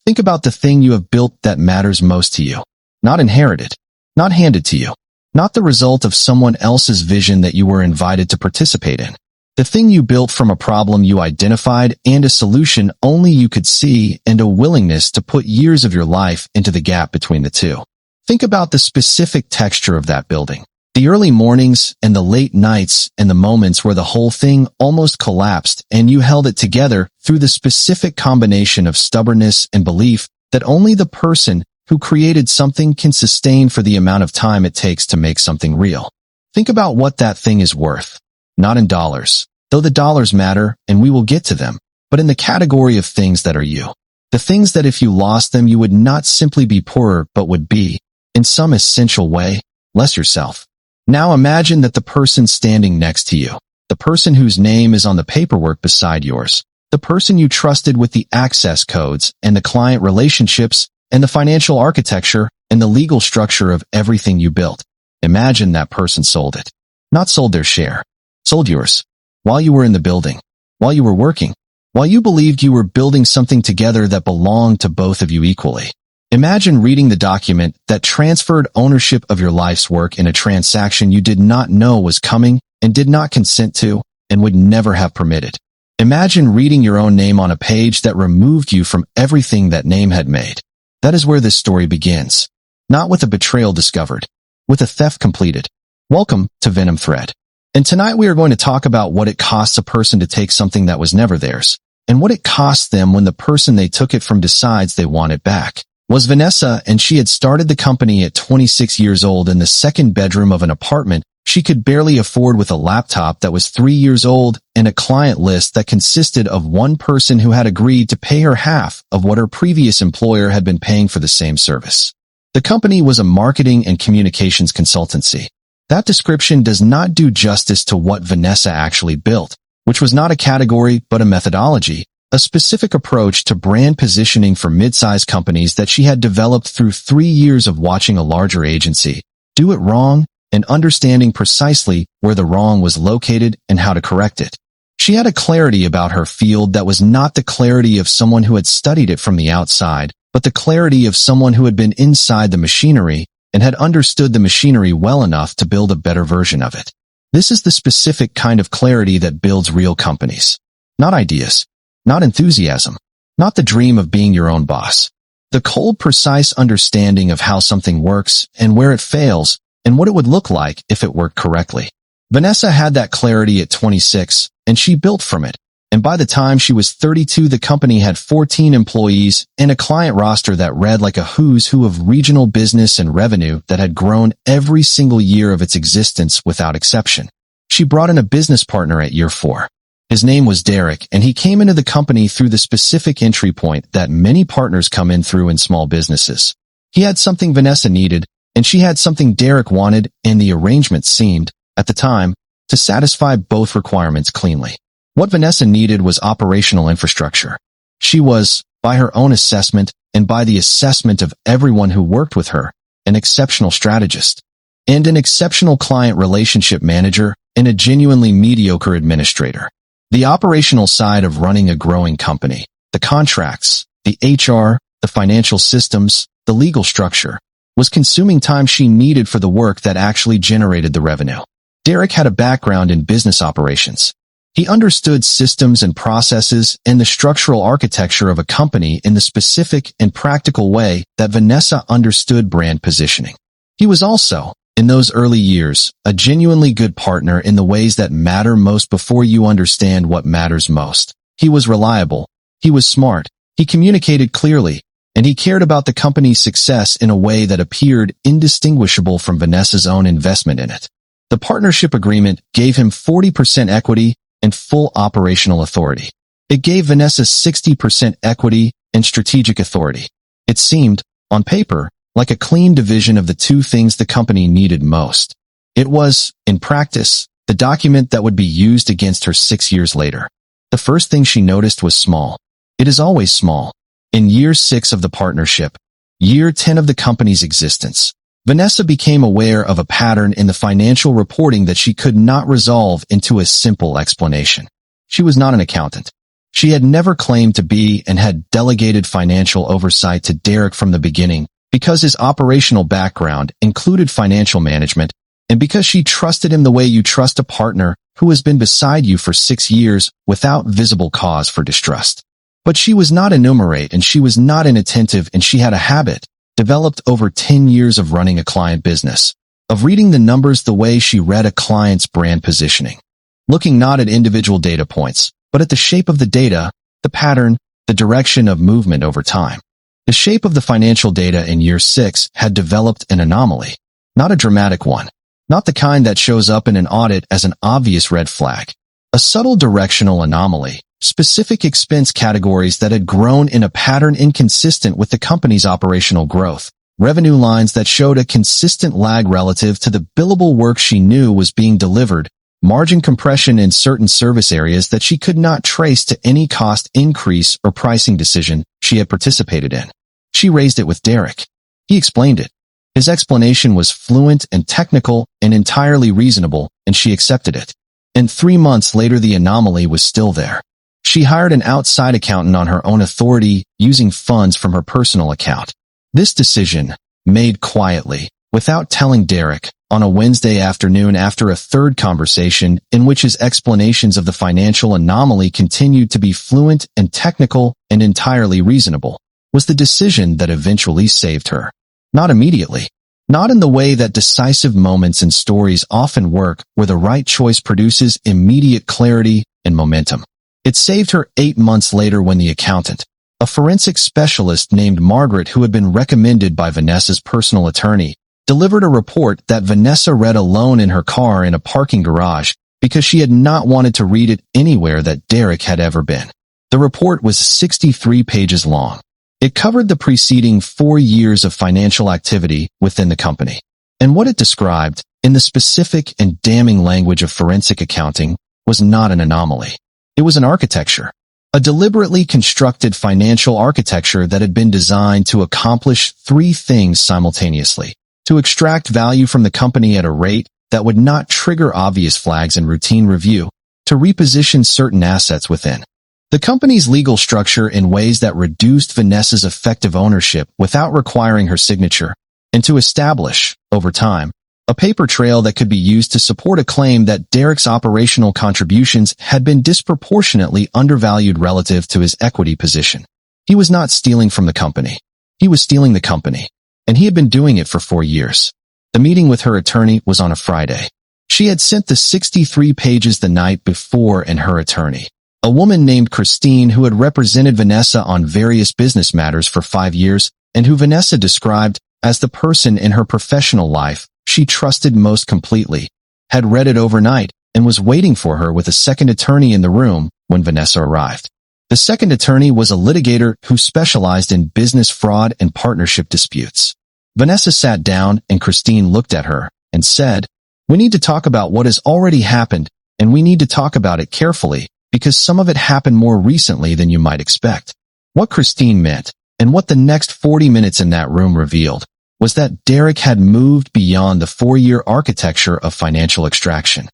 Think about the thing you have built that matters most to you. Not inherited, not handed to you, not the result of someone else's vision that you were invited to participate in. The thing you built from a problem you identified and a solution only you could see, and a willingness to put years of your life into the gap between the two. Think about the specific texture of that building. The early mornings and the late nights and the moments where the whole thing almost collapsed and you held it together through the specific combination of stubbornness and belief that only the person who created something can sustain for the amount of time it takes to make something real. Think about what that thing is worth. Not in dollars, though the dollars matter and we will get to them, but in the category of things that are you. The things that if you lost them you would not simply be poorer but would be, in some essential way, less yourself. Now imagine that the person standing next to you, the person whose name is on the paperwork beside yours, the person you trusted with the access codes and the client relationships and the financial architecture and the legal structure of everything you built. Imagine that person sold it. Not sold their share. Sold yours. While you were in the building. While you were working. While you believed you were building something together that belonged to both of you equally. Imagine reading the document that transferred ownership of your life's work in a transaction you did not know was coming and did not consent to and would never have permitted. Imagine reading your own name on a page that removed you from everything that name had made. That is where this story begins. Not with a betrayal discovered, with a theft completed. Welcome to Venom Thread. And tonight we are going to talk about what it costs a person to take something that was never theirs, and what it costs them when the person they took it from decides they want it back. Was Vanessa, and she had started the company at 26 years old in the second bedroom of an apartment she could barely afford, with a laptop that was 3 years old and a client list that consisted of one person who had agreed to pay her half of what her previous employer had been paying for the same service. The company was a marketing and communications consultancy. That description does not do justice to what Vanessa actually built, which was not a category but a methodology, a specific approach to brand positioning for mid-sized companies that she had developed through 3 years of watching a larger agency do it wrong and understanding precisely where the wrong was located and how to correct it. She had a clarity about her field that was not the clarity of someone who had studied it from the outside, but the clarity of someone who had been inside the machinery and had understood the machinery well enough to build a better version of it. This is the specific kind of clarity that builds real companies. Not ideas. Not enthusiasm. Not the dream of being your own boss. The cold, precise understanding of how something works and where it fails and what it would look like if it worked correctly. Vanessa had that clarity at 26, and she built from it. And by the time she was 32, the company had 14 employees and a client roster that read like a who's who of regional business and revenue that had grown every single year of its existence without exception. She brought in a business partner at year 4. His name was Derek, and he came into the company through the specific entry point that many partners come in through in small businesses. He had something Vanessa needed, and she had something Derek wanted, and the arrangement seemed, at the time, to satisfy both requirements cleanly. What Vanessa needed was operational infrastructure. She was, by her own assessment and by the assessment of everyone who worked with her, an exceptional strategist, and an exceptional client relationship manager, and a genuinely mediocre administrator. The operational side of running a growing company, the contracts, the HR, the financial systems, the legal structure, was consuming time she needed for the work that actually generated the revenue. Derek had a background in business operations. He understood systems and processes and the structural architecture of a company in the specific and practical way that Vanessa understood brand positioning. He was also, in those early years, a genuinely good partner in the ways that matter most before you understand what matters most. He was reliable. He was smart. He communicated clearly. And he cared about the company's success in a way that appeared indistinguishable from Vanessa's own investment in it. The partnership agreement gave him 40% equity and full operational authority. It gave Vanessa 60% equity and strategic authority. It seemed, on paper, like a clean division of the two things the company needed most. It was, in practice, the document that would be used against her 6 years later. The first thing she noticed was small. It is always small. In year 6 of the partnership, year 10 of the company's existence, Vanessa became aware of a pattern in the financial reporting that she could not resolve into a simple explanation. She was not an accountant. She had never claimed to be and had delegated financial oversight to Derek from the beginning because his operational background included financial management and because she trusted him the way you trust a partner who has been beside you for 6 years without visible cause for distrust. But she was not enumerate and she was not inattentive, and she had a habit, developed over 10 years of running a client business, of reading the numbers the way she read a client's brand positioning, looking not at individual data points, but at the shape of the data, the pattern, the direction of movement over time. The shape of the financial data in year 6 had developed an anomaly, not a dramatic one, not the kind that shows up in an audit as an obvious red flag. A subtle directional anomaly, specific expense categories that had grown in a pattern inconsistent with the company's operational growth, revenue lines that showed a consistent lag relative to the billable work she knew was being delivered, margin compression in certain service areas that she could not trace to any cost increase or pricing decision she had participated in. She raised it with Derek. He explained it. His explanation was fluent and technical and entirely reasonable, and she accepted it. And 3 months later, the anomaly was still there. She hired an outside accountant on her own authority, using funds from her personal account. This decision, made quietly, without telling Derek, on a Wednesday afternoon after a third conversation in which his explanations of the financial anomaly continued to be fluent and technical and entirely reasonable, was the decision that eventually saved her. Not immediately. Not in the way that decisive moments in stories often work, where the right choice produces immediate clarity and momentum. It saved her 8 months later when the accountant, a forensic specialist named Margaret who had been recommended by Vanessa's personal attorney, delivered a report that Vanessa read alone in her car in a parking garage because she had not wanted to read it anywhere that Derek had ever been. The report was 63 pages long. It covered the preceding 4 years of financial activity within the company. And what it described, in the specific and damning language of forensic accounting, was not an anomaly. It was an architecture. A deliberately constructed financial architecture that had been designed to accomplish 3 things simultaneously: to extract value from the company at a rate that would not trigger obvious flags in routine review, to reposition certain assets within the company's legal structure in ways that reduced Vanessa's effective ownership without requiring her signature, and to establish, over time, a paper trail that could be used to support a claim that Derek's operational contributions had been disproportionately undervalued relative to his equity position. He was not stealing from the company. He was stealing the company, and he had been doing it for 4 years. The meeting with her attorney was on a Friday. She had sent the 63 pages the night before, and her attorney, a woman named Christine who had represented Vanessa on various business matters for 5 years, and who Vanessa described as the person in her professional life she trusted most completely, had read it overnight and was waiting for her with a second attorney in the room when Vanessa arrived. The second attorney was a litigator who specialized in business fraud and partnership disputes. Vanessa sat down and Christine looked at her and said, "We need to talk about what has already happened, and we need to talk about it carefully, because some of it happened more recently than you might expect." What Christine meant, and what the next 40 minutes in that room revealed, was that Derek had moved beyond the 4-year architecture of financial extraction.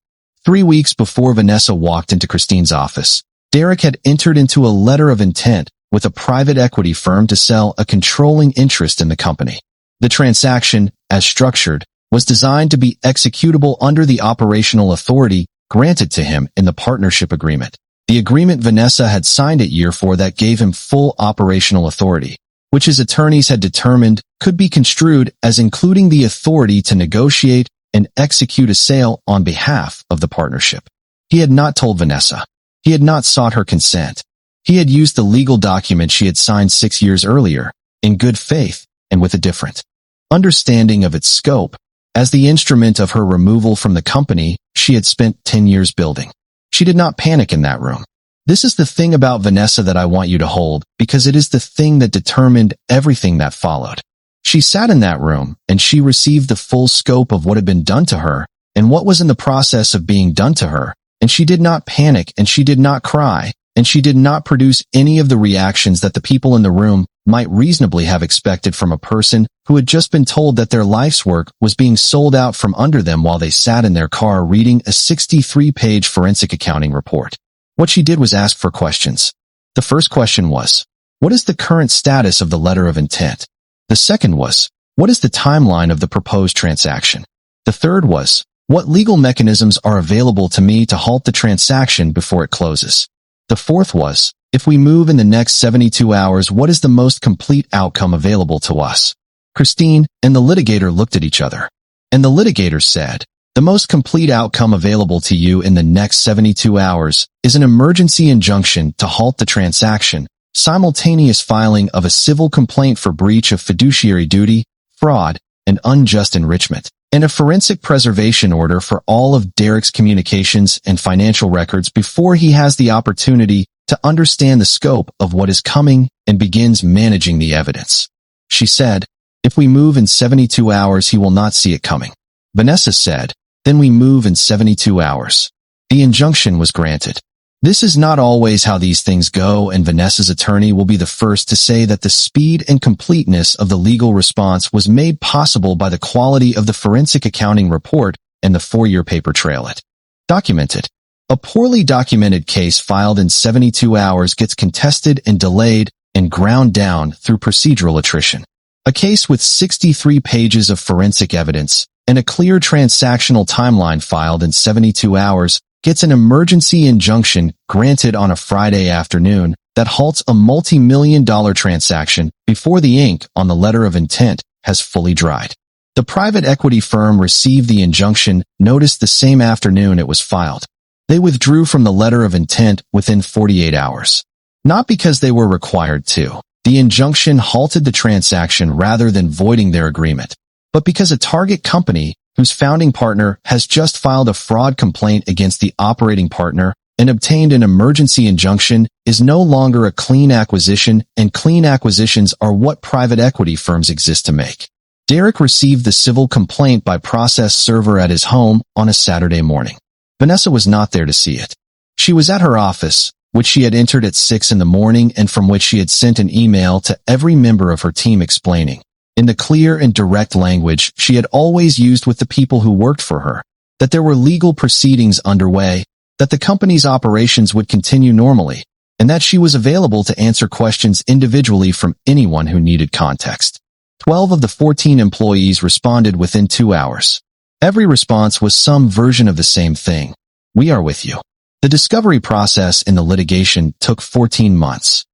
3 weeks before Vanessa walked into Christine's office, Derek had entered into a letter of intent with a private equity firm to sell a controlling interest in the company. The transaction, as structured, was designed to be executable under the operational authority granted to him in the partnership agreement. The agreement Vanessa had signed at year 4 that gave him full operational authority, which his attorneys had determined could be construed as including the authority to negotiate and execute a sale on behalf of the partnership. He had not told Vanessa. He had not sought her consent. He had used the legal document she had signed 6 years earlier, in good faith and with a different understanding of its scope, as the instrument of her removal from the company she had spent 10 years building. She did not panic in that room. This is the thing about Vanessa that I want you to hold, because it is the thing that determined everything that followed. She sat in that room, and she received the full scope of what had been done to her, and what was in the process of being done to her, and she did not panic, and she did not cry, and she did not produce any of the reactions that the people in the room might reasonably have expected from a person who had just been told that their life's work was being sold out from under them while they sat in their car reading a 63-page forensic accounting report. What she did was ask for questions. The first question was, what is the current status of the letter of intent? The second was, what is the timeline of the proposed transaction? The third was, what legal mechanisms are available to me to halt the transaction before it closes? The fourth was, if we move in the next 72 hours, what is the most complete outcome available to us? Christine and the litigator looked at each other. And the litigator said, the most complete outcome available to you in the next 72 hours is an emergency injunction to halt the transaction, simultaneous filing of a civil complaint for breach of fiduciary duty, fraud, and unjust enrichment, and a forensic preservation order for all of Derek's communications and financial records before he has the opportunity to understand the scope of what is coming and begins managing the evidence. She said, if we move in 72 hours, he will not see it coming. Vanessa said, then we move in 72 hours. The injunction was granted. This is not always how these things go, and Vanessa's attorney will be the first to say that the speed and completeness of the legal response was made possible by the quality of the forensic accounting report and the 4-year paper trail it documented. A poorly documented case filed in 72 hours gets contested and delayed and ground down through procedural attrition. A case with 63 pages of forensic evidence and a clear transactional timeline filed in 72 hours gets an emergency injunction granted on a Friday afternoon that halts a multi-million-dollar transaction before the ink on the letter of intent has fully dried. The private equity firm received the injunction notice the same afternoon it was filed. They withdrew from the letter of intent within 48 hours. Not because they were required to. The injunction halted the transaction rather than voiding their agreement, but because a target company whose founding partner has just filed a fraud complaint against the operating partner and obtained an emergency injunction is no longer a clean acquisition, and clean acquisitions are what private equity firms exist to make. Derek received the civil complaint by process server at his home on a Saturday morning. Vanessa was not there to see it. She was at her office, which she had entered at 6 in the morning and from which she had sent an email to every member of her team explaining, in the clear and direct language she had always used with the people who worked for her, that there were legal proceedings underway, that the company's operations would continue normally, and that she was available to answer questions individually from anyone who needed context. 12 of the 14 employees responded within 2 hours. Every response was some version of the same thing. We are with you. The discovery process in the litigation took 14 months.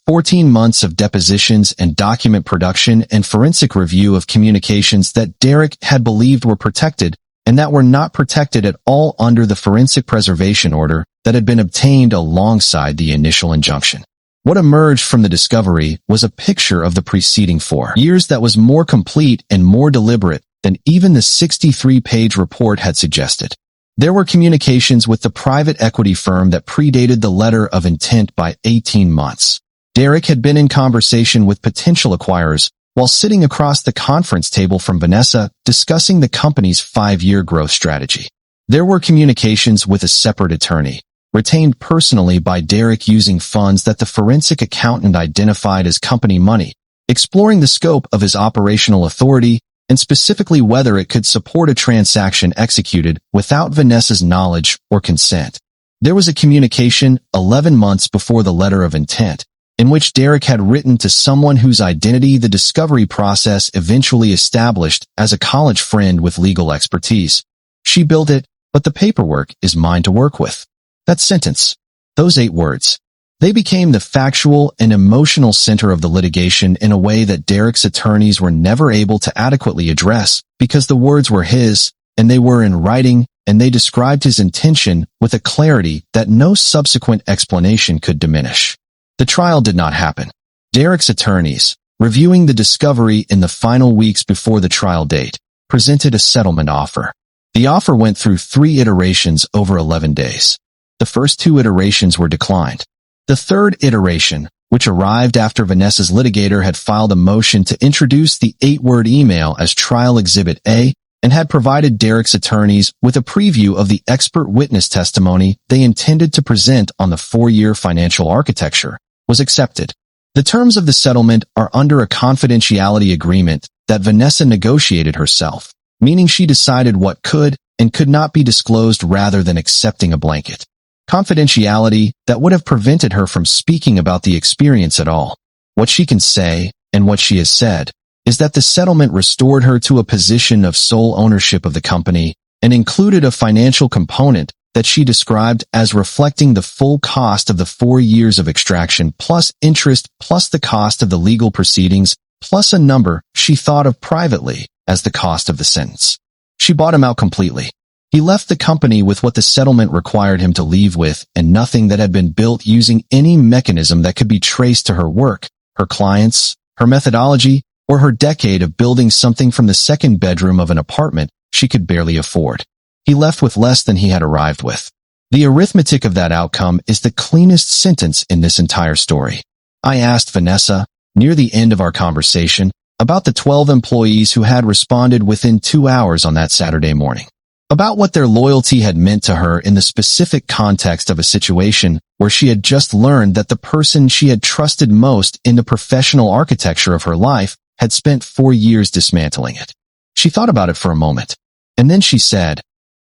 14 months of depositions and document production and forensic review of communications that Derek had believed were protected and that were not protected at all under the forensic preservation order that had been obtained alongside the initial injunction. What emerged from the discovery was a picture of the preceding 4 years that was more complete and more deliberate than even the 63-page report had suggested. There were communications with the private equity firm that predated the letter of intent by 18 months. Derek had been in conversation with potential acquirers while sitting across the conference table from Vanessa discussing the company's 5-year growth strategy. There were communications with a separate attorney, retained personally by Derek using funds that the forensic accountant identified as company money, exploring the scope of his operational authority and specifically whether it could support a transaction executed without Vanessa's knowledge or consent. There was a communication 11 months before the letter of intent, in which Derek had written to someone whose identity the discovery process eventually established as a college friend with legal expertise. She built it, but the paperwork is mine to work with. That sentence, those 8 words, they became the factual and emotional center of the litigation in a way that Derek's attorneys were never able to adequately address because the words were his, and they were in writing, and they described his intention with a clarity that no subsequent explanation could diminish. The trial did not happen. Derek's attorneys, reviewing the discovery in the final weeks before the trial date, presented a settlement offer. The offer went through 3 iterations over 11 days. The first 2 iterations were declined. The third iteration, which arrived after Vanessa's litigator had filed a motion to introduce the 8-word email as Trial Exhibit A and had provided Derek's attorneys with a preview of the expert witness testimony they intended to present on the 4-year financial architecture, was accepted. The terms of the settlement are under a confidentiality agreement that Vanessa negotiated herself, meaning she decided what could and could not be disclosed rather than accepting a blanket. Confidentiality that would have prevented her from speaking about the experience at all. What she can say, and what she has said, is that the settlement restored her to a position of sole ownership of the company and included a financial component that she described as reflecting the full cost of the 4 years of extraction plus interest plus the cost of the legal proceedings plus a number she thought of privately as the cost of the sentence. She bought him out completely. He left the company with what the settlement required him to leave with and nothing that had been built using any mechanism that could be traced to her work, her clients, her methodology, or her decade of building something from the second bedroom of an apartment she could barely afford. He left with less than he had arrived with. The arithmetic of that outcome is the cleanest sentence in this entire story. I asked Vanessa, near the end of our conversation, about the 12 employees who had responded within 2 hours on that Saturday morning. About what their loyalty had meant to her in the specific context of a situation where she had just learned that the person she had trusted most in the professional architecture of her life had spent 4 years dismantling it. She thought about it for a moment, and then she said,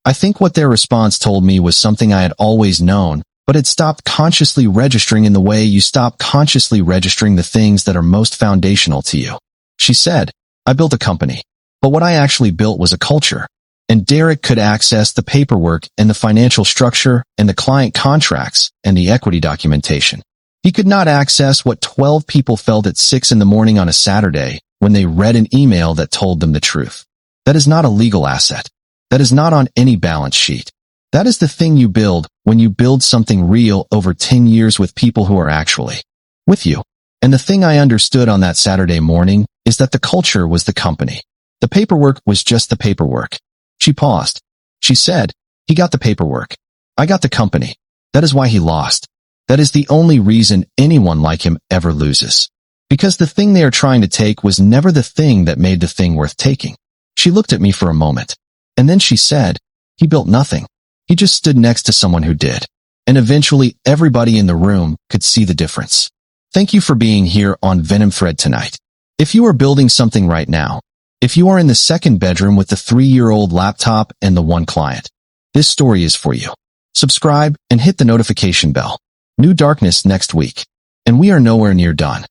I think what their response told me was something I had always known, but had stopped consciously registering in the way you stop consciously registering the things that are most foundational to you. She said, I built a company, but what I actually built was a culture. And Derek could access the paperwork and the financial structure and the client contracts and the equity documentation. He could not access what 12 people felt at 6 in the morning on a Saturday when they read an email that told them the truth. That is not a legal asset. That is not on any balance sheet. That is the thing you build when you build something real over 10 years with people who are actually with you. And the thing I understood on that Saturday morning is that the culture was the company. The paperwork was just the paperwork. She paused. She said, he got the paperwork. I got the company. That is why he lost. That is the only reason anyone like him ever loses. Because the thing they are trying to take was never the thing that made the thing worth taking. She looked at me for a moment. And then she said, he built nothing. He just stood next to someone who did. And eventually everybody in the room could see the difference. Thank you for being here on Venom Thread tonight. If you are building something right now, if you are in the second bedroom with the 3-year-old laptop and the one client, this story is for you. Subscribe and hit the notification bell. New darkness next week. And we are nowhere near done.